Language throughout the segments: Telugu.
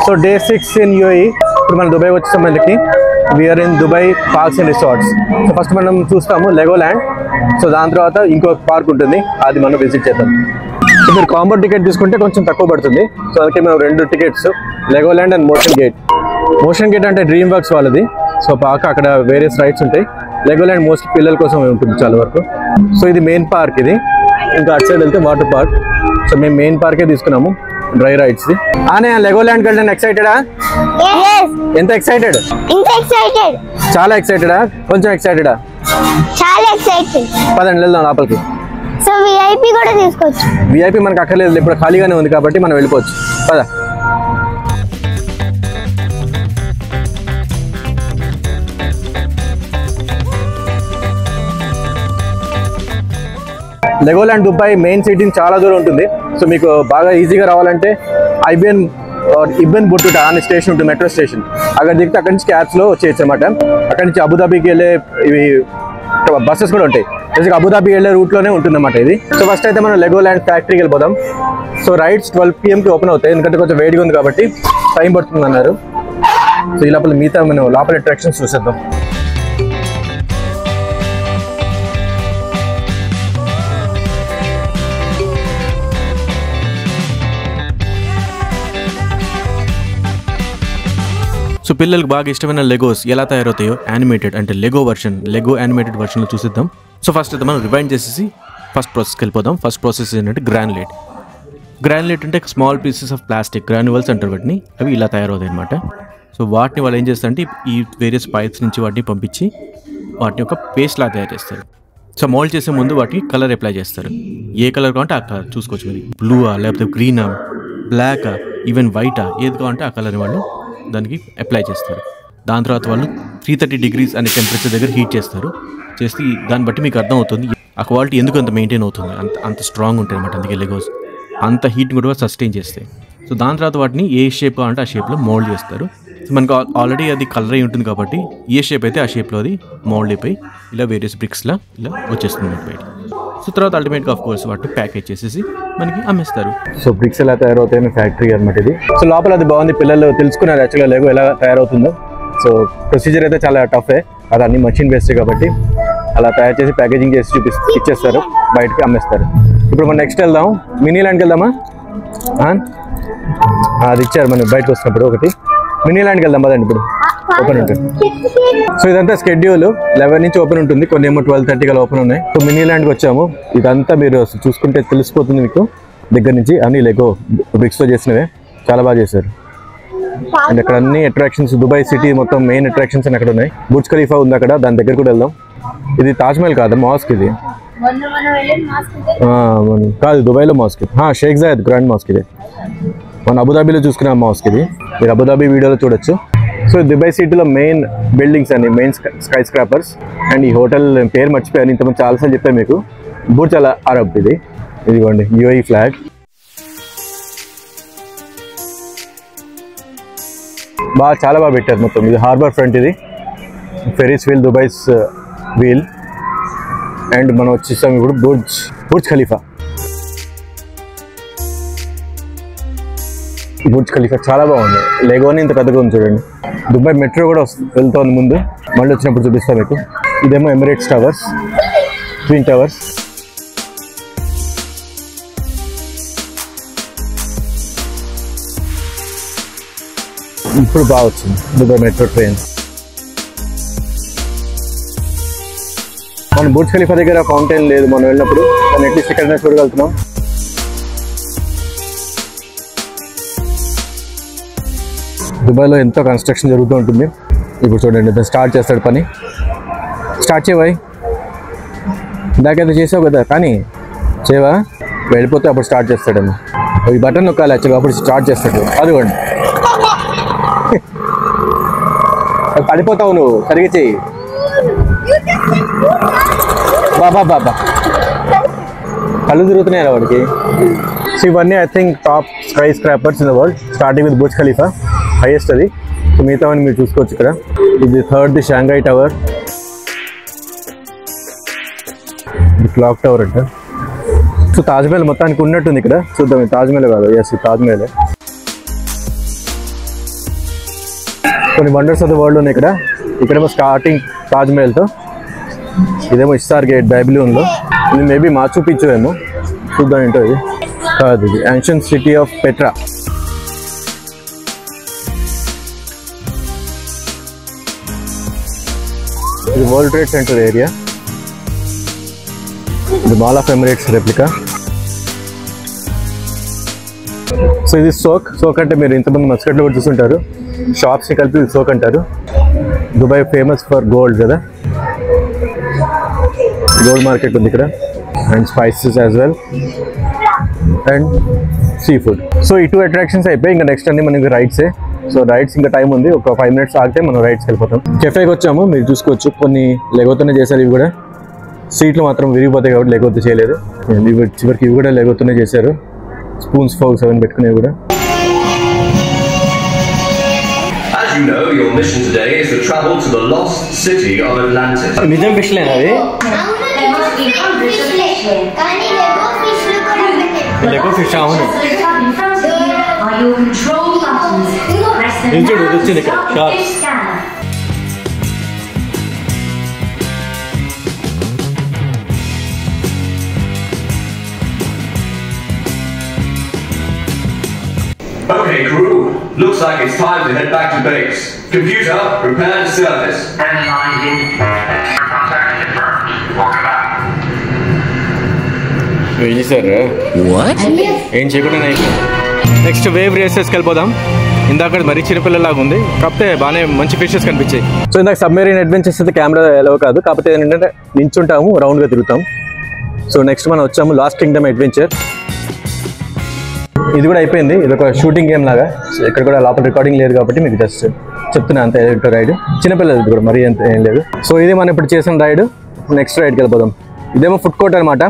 So day 6 in UAE. ఇప్పుడు మనం దుబాయ్ వచ్చేసాం. మనకి we are in Dubai parks and resorts. So first మనం చూస్తాము లెగోల్యాండ్. సో దాని తర్వాత ఇంకో పార్క్ ఉంటుంది, అది మనం విజిట్ చేద్దాం. సో మీరు కాంబో టికెట్ తీసుకుంటే కొంచెం తక్కువ పడుతుంది. సో అందుకే మేము 2 tickets, Legoland and Motion Gate. Motion Gate అంటే డ్రీమ్ వర్క్స్ వాళ్ళది. సో పార్క్ అక్కడ వేరియస్ రైడ్స్ ఉంటాయి. లెగోల్యాండ్ మోస్ట్ పిల్లల కోసం ఉంటుంది చాలా వరకు. సో ఇది మెయిన్ పార్క్. ఇది ఇంకా అటు సైడ్ వెళ్తే వాటర్ పార్క్. సో మేము మెయిన్ పార్కే తీసుకున్నాము డ్రై రైడ్స్. లెగోల్యాండ్ వెళ్ళడానికి ఎక్సైటెడా? ఎంత ఎక్సైటెడ్? చాలా ఎక్సైటెడా? కొంచెం ఎక్సైటెడా? చాలా ఎక్సైటెడ్. పదండి వెళ్దాం లోపలికి. సో విఐపి కూడా తీసుకోవచ్చు. విఐపి మనకు అక్కర్లేదు, ఇప్పుడు ఖాళీగానే ఉంది కాబట్టి మనం వెళ్ళిపోవచ్చు. పద. లెగోల్యాండ్ దుబాయ్ మెయిన్ సిటీ చాలా దూరం ఉంటుంది. సో మీకు బాగా ఈజీగా రావాలంటే ఇబ్న్ బుట్టుటా అనే స్టేషన్ ఉంటుంది, మెట్రో స్టేషన్. అక్కడ దిగితే అక్కడి నుంచి క్యాబ్స్లో వచ్చేయచ్చు అనమాట. అక్కడి నుంచి అబుదాబీకి వెళ్ళే ఇవి బస్సెస్ కూడా ఉంటాయి. బేసిక్గా అబుదాబీ వెళ్ళే రూట్లోనే ఉంటుంది అన్నమాట ఇది. సో ఫస్ట్ అయితే మనం లెగోల్యాండ్ ఫ్యాక్టరీకి వెళ్ళిపోదాం. సో రైడ్స్ 12 PM ఓపెన్ అవుతాయి, ఎందుకంటే కొంచెం వేడిగా ఉంది కాబట్టి టైం పడుతుంది అన్నారు. సో ఈ లోపల మిగతా మనం లోపల అట్రాక్షన్స్ చూసేద్దాం. సో పిల్లలకు బాగా ఇష్టమైన లెగోస్ ఎలా తయారవుతాయో యానిమేటెడ్ అంటే లెగో యానిమేటెడ్ వర్షన్లో చూసిద్దాం. సో ఫస్ట్ అయితే మనం రివైండ్ చేసేసి ఫస్ట్ ప్రాసెస్కి వెళ్ళిపోదాం. ఫస్ట్ ప్రాసెస్ ఏంటంటే గ్రాన్యులేట్ అంటే small pieces of plastic, granules అంటారు వాటిని. అవి ఇలా తయారవుతాయి అనమాట. సో వాటిని వాళ్ళు ఏం చేస్తారంటే ఈ వేరియస్ పైప్స్ నుంచి వాటిని పంపించి వాటిని ఒక పేస్ట్ లా తయారు చేస్తారు. సో మోల్డ్ చేసే ముందు వాటికి కలర్ అప్లై చేస్తారు. ఏ కలర్ కావాలంటే ఆ కలర్ చూసుకోవచ్చు. మరి బ్లూవా, లేకపోతే గ్రీనా, బ్లాకా, ఈవెన్ వైటా, ఏది కావాలంటే ఆ కలర్ వాళ్ళు దానికి అప్లై చేస్తారు. దాని తర్వాత వాళ్ళు 330 degrees అనే టెంపరేచర్ దగ్గర హీట్ చేస్తారు. చేస్తే దాన్ని బట్టి మీకు అర్థం అవుతుంది ఆ క్వాలిటీ ఎందుకు అంత మెయింటైన్ అవుతుంది, అంత స్ట్రాంగ్ ఉంటాయి అనమాట. అందుకే లెగోస్ అంత హీట్ కూడా సస్టైన్ చేస్తాయి. సో దాని తర్వాత వాటిని ఏ షేప్ అంటే ఆ షేప్లో మోల్డ్ చేస్తారు. సో మనకు ఆల్రెడీ అది కలర్ అయి ఉంటుంది కాబట్టి ఏ షేప్ అయితే ఆ షేప్లో అది మోల్డ్ అయిపోయి ఇలా వేరియస్ బ్రిక్స్లా ఇలా వచ్చేస్తుంది బయట. సో తర్వాత అల్టిమేట్గా ఆఫ్ కోర్స్ వాటిని ప్యాకేజ్ చేసేసి మనకి అమ్మేస్తారు. సో బ్రిక్స్ ఎలా తయారవుతాయని ఫ్యాక్టరీ అనమాట ఇది. సో లోపల అది బాగుంది, పిల్లలు తెలుసుకున్నారు యాక్చువల్గా లెగో ఎలా తయారవుతుందో. సో ప్రొసీజర్ అయితే చాలా టఫే, అది అన్ని మషిన్ బేస్డ్ కాబట్టి అలా తయారు చేసి ప్యాకేజింగ్ చేసి ఇచ్చేస్తారు, బయటకి అమ్మేస్తారు. ఇప్పుడు మనం నెక్స్ట్ వెళ్దాం, మినీ ల్యాండ్కి వెళ్దామా? అది ఇచ్చారు మనం బయటకు వస్తున్నప్పుడు ఒకటి. మినీ ల్యాండ్కి వెళ్దాం పదండి, ఇప్పుడు ఓపెన్ ఉంటుంది. సో ఇదంతా స్కెడ్యూల్ 11 నుంచి ఓపెన్ ఉంటుంది, కొన్ని ఏమో 12:30 కల్లా ఓపెన్ ఉన్నాయి. సో మినీ ల్యాండ్కి వచ్చాము. ఇదంతా మీరు చూసుకుంటే తెలిసిపోతుంది మీకు దగ్గర నుంచి. అన్ని లెగో బ్రిక్స్తో చేసినవే, చాలా బాగా చేశారు. అండ్ అక్కడ అన్ని అట్రాక్షన్స్, దుబాయ్ సిటీ మొత్తం మెయిన్ అట్రాక్షన్స్ అని అక్కడ ఉన్నాయి. బుర్జ్ ఖలీఫా ఉంది అక్కడ, దాని దగ్గర కూడా వెళ్దాం. ఇది తాజ్మహల్ కాదు, మాస్క్ ఇది. కాదు దుబాయ్లో mosque, Sheikh Zayed grand mosque ఇది. మన అబుదాబీలో చూసుకున్న మాస్క్ ఇది, మీరు అబుదాబీ వీడియోలో చూడొచ్చు. సో దుబాయ్ సిటీలో మెయిన్ బిల్డింగ్స్ అండి, మెయిన్ స్కై స్క్రాపర్స్. అండ్ ఈ హోటల్ పేరు మర్చిపోయాను, ఇంతకుముందు చాలాసార్లు చెప్పాను మీకు. బుర్జ్ అల్ అరబ్ ఇది, ఇదిగోండి యూఏఈ ఫ్లాగ్. చాలా బాగా పెట్టారు మొత్తం. ఇది హార్బర్ ఫ్రంట్, ఇది ఫెరీస్ వీల్, దుబాయ్స్ వీల్. అండ్ మనం వచ్చేసాం ఇప్పుడు బుర్జ్ ఖలీఫా. బుర్జ్ ఖలీఫా చాలా బాగుంది, లెగోని ఇంత పెద్దగా ఉంది చూడండి. దుబాయ్ మెట్రో కూడా వెళ్తోంది ముందు, మళ్ళీ వచ్చినప్పుడు చూపిస్తాం మీకు. ఇదేమో ఎమిరేట్స్ టవర్స్, ట్విన్ టవర్స్. ఇప్పుడు బాగా వచ్చింది దుబాయ్ మెట్రో ట్రైన్. మన బుర్జ్ ఖలీఫా దగ్గర ఫౌంటైన్ లేదు మనం వెళ్ళినప్పుడు, మనం అట్లీస్ట్ ఎక్కడైనా చూడగలుగుతున్నాం. దుబాయ్లో ఎంతో కన్స్ట్రక్షన్ జరుగుతూ ఉంటుంది. ఇప్పుడు చూడండి, ఇతను స్టార్ట్ చేస్తాడు పని. స్టార్ట్ చేయవాయి, ఇందాకైతే చేసావు కదా, కానీ చేయవా, వెళ్ళిపోతే అప్పుడు స్టార్ట్ చేస్తాడేమో. ఈ బటన్ నొక్కాలి యాక్చువల్గా, అప్పుడు స్టార్ట్ చేస్తాడు. అదిగోండి, పడిపోతావు నువ్వు, సరిగ్గా చెయ్యి. బాబా కళ్ళు తిరుగుతున్నాయి వాడికి. సో ఇవన్నీ I think top sky scrapers in the world, starting with Burj Khalifa, highest అది. సో మిగతావన్నీ మీరు చూసుకోవచ్చు ఇక్కడ. ఇది 3rd షాంఘై టవర్, ఇది క్లాక్ టవర్ అంట. సో తాజ్మహల్ మొత్తానికి ఉన్నట్టుంది ఇక్కడ, చూద్దాం. తాజ్మహల్ కాదు, ఎస్ తాజ్మహల్. కొన్ని వండర్స్ ఆఫ్ ద వరల్డ్ ఉన్నాయి ఇక్కడ. ఇక్కడేమో స్టార్టింగ్ తాజ్మహల్తో, ఇదేమో ఇస్సార్ గేట్ బైబిలోన్లో, ఇది మేబీ మాచు పిచ్చు ఏమో, చూద్దాం ఏంటో. ఇది కాదు, ఇది యాన్షియంట్ సిటీ ఆఫ్ పెట్రా. ఇది వరల్డ్ ట్రేడ్ సెంటర్ ఏరియా. ఇది mall of Emirates replica. So ఇది సోక్ అంటే మీరు ఇంతమంది మస్కట్లో కూడా చూస్తుంటారు. షాప్స్ని కలిపి సోక్ అంటారు. దుబాయ్ ఫేమస్ ఫర్ గోల్డ్ కదా, గోల్డ్ మార్కెట్ ఉంది ఇక్కడ. And spices as well and sea food. So ఈ 2 అట్రాక్షన్స్ అయిపోయి, ఇంకా నెక్స్ట్ అన్ని మనకి రైడ్సే. సో రైడ్స్ ఇంకా టైం ఉంది, ఒక 5 minutes ఆగితే మనం రైడ్స్కి వెళ్ళిపోతాం. కెఫేకి వచ్చాము, మీరు చూసుకోవచ్చు. కొన్ని లెగోతోనే చేశారు ఇవి కూడా. సీట్లు మాత్రం విరిగిపోతాయి కాబట్టి లెగోతో చేయలేదు. చివరికి ఇవి కూడా లెగోతోనే చేశారు. స్పూన్స్, ఫోక్స్ అవన్నీ పెట్టుకునేవి కూడా. As you know, your mission today is to travel to the lost city of Atlantis. నిజం ఫిష్లేనా అవి? Lego fish. అవును, చూడు వచ్చింది ఇక్కడ shark. Okay, crew. Looks like it's time to head back to base. Computer, prepare to service. Analyzing. Contact confirmed. Welcome back. ఏం చేశారు? ఏం చేయకుండా నెక్స్ట్ వేవ్ రేసెస్కి వెళ్ళిపోదాం. ఇందాక మరీ చిన్నపిల్లలాగా ఉంది, కాకపోతే బాగానే మంచి ఫిషెస్ కనిపించాయి. సో ఇందాక సబ్మెరీన్ అడ్వెంచర్స్ అయితే కెమెరా ఎలా కాదు, కాకపోతే ఏంటంటే నించుంటాము, రౌండ్గా తిరుగుతాం. సో నెక్స్ట్ మనం వచ్చాము లాస్ట్ కింగ్డమ్ అడ్వెంచర్. ఇది కూడా అయిపోయింది. ఇది ఒక షూటింగ్ గేమ్ లాగా. ఇక్కడ కూడా లోపల రికార్డింగ్ లేదు కాబట్టి మీకు జస్ట్ చెప్తున్నా అంత. రైడ్ చిన్నపిల్లలు, ఇది కూడా మరీ అంత ఏం లేదు. సో ఇది మనం ఇప్పుడు చేసిన రైడ్. నెక్స్ట్ రైడ్కి వెళ్ళిపోదాం. ఇదేమో ఫుడ్ కోర్ట్ అనమాట.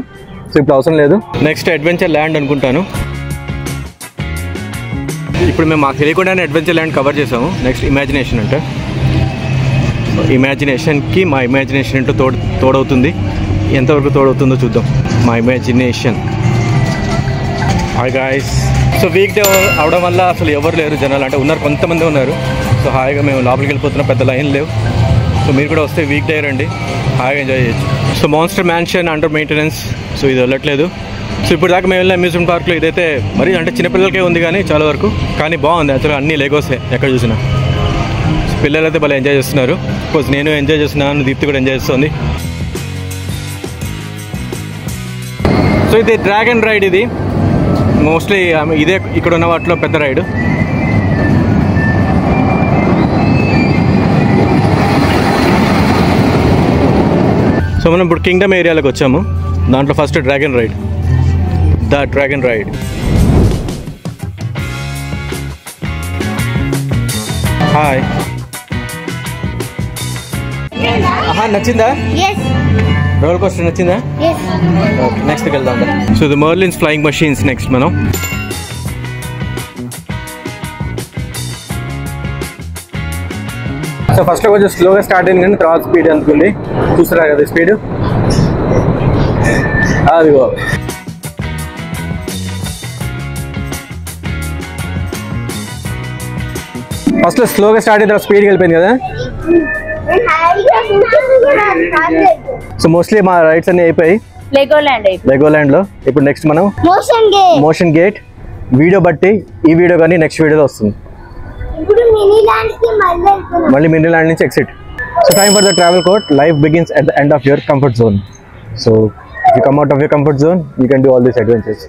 సో ఇప్పుడు అవసరం లేదు. నెక్స్ట్ అడ్వెంచర్ ల్యాండ్ అనుకుంటాను. ఇప్పుడు మేము మాకు తెలియకుండానే అడ్వెంచర్ ల్యాండ్ కవర్ చేసాము. నెక్స్ట్ ఇమాజినేషన్ అంటే, ఇమాజినేషన్కి మా ఇమాజినేషన్ ఏంటో తోడవుతుంది. ఎంతవరకు తోడవుతుందో చూద్దాం. మా imagination. Hi guys. So weak day అవడం వల్ల అసలు ఎవరు లేరు జనాలు, అంటే ఉన్నారు, కొంతమంది ఉన్నారు. సో హాయిగా మేము లోపలికి వెళ్ళిపోతున్నాం, పెద్ద లైన్ లేవు. సో మీరు కూడా వస్తే వీక్ డే రండి, హాయిగా ఎంజాయ్ చేయొచ్చు. So monster mansion under maintenance. So ఇది వెళ్ళట్లేదు. సో ఇప్పుడు దాకా మేము వెళ్ళిన అమ్యూజ్మెంట్ పార్క్లో ఇదైతే మరి అంటే చిన్నపిల్లలకే ఉంది కానీ చాలా వరకు, కానీ బాగుంది యాక్చువల్గా. అన్నీ లెగోసే ఎక్కడ చూసినా. పిల్లలు అయితే భలే ఎంజాయ్ చేస్తున్నారు. బికాజ్ నేను ఎంజాయ్ చేస్తున్నాను, దీప్తి కూడా ఎంజాయ్ చేస్తుంది. సో ఇది డ్రాగన్ రైడ్. ఇది మోస్ట్లీ ఇదే ఇక్కడ ఉన్న వాటిలో పెద్ద రైడ్. సో మనం ఇప్పుడు కింగ్డమ్ ఏరియాలోకి వచ్చాము. దాంట్లో first dragon ride, the dragon ride. Hi. నచ్చిందా? రోలర్ కోస్టర్ నచ్చిందా? ఓకే, నెక్స్ట్కి వెళ్దాం. So the Merlin's flying machines next మనం. సో ఫస్ట్లో కొంచెం స్లోగా స్టార్ట్ అయింది కానీ తర్వాత స్పీడ్ అనుకుంది. చూసారా కదా స్పీడ్, అదిగో. ఫస్ట్లో స్లోగా స్టార్ట్ అయిన తర్వాత స్పీడ్కి వెళ్ళిపోయింది కదా. సో మోస్ట్లీ మా రైడ్స్ అన్ని అయిపోయి లెగోల్యాండ్ లో. ఇప్పుడు నెక్స్ట్ మనం మోషన్ గేట్. వీడియో బట్టి ఈ వీడియో కానీ నెక్స్ట్ వీడియోలో వస్తుంది. మళ్ళీ మినీ ల్యాండ్ నుంచి exit. So time for the travel quote. Life begins at the end of your comfort zone. So if you come out of your comfort zone, you can do all these adventures.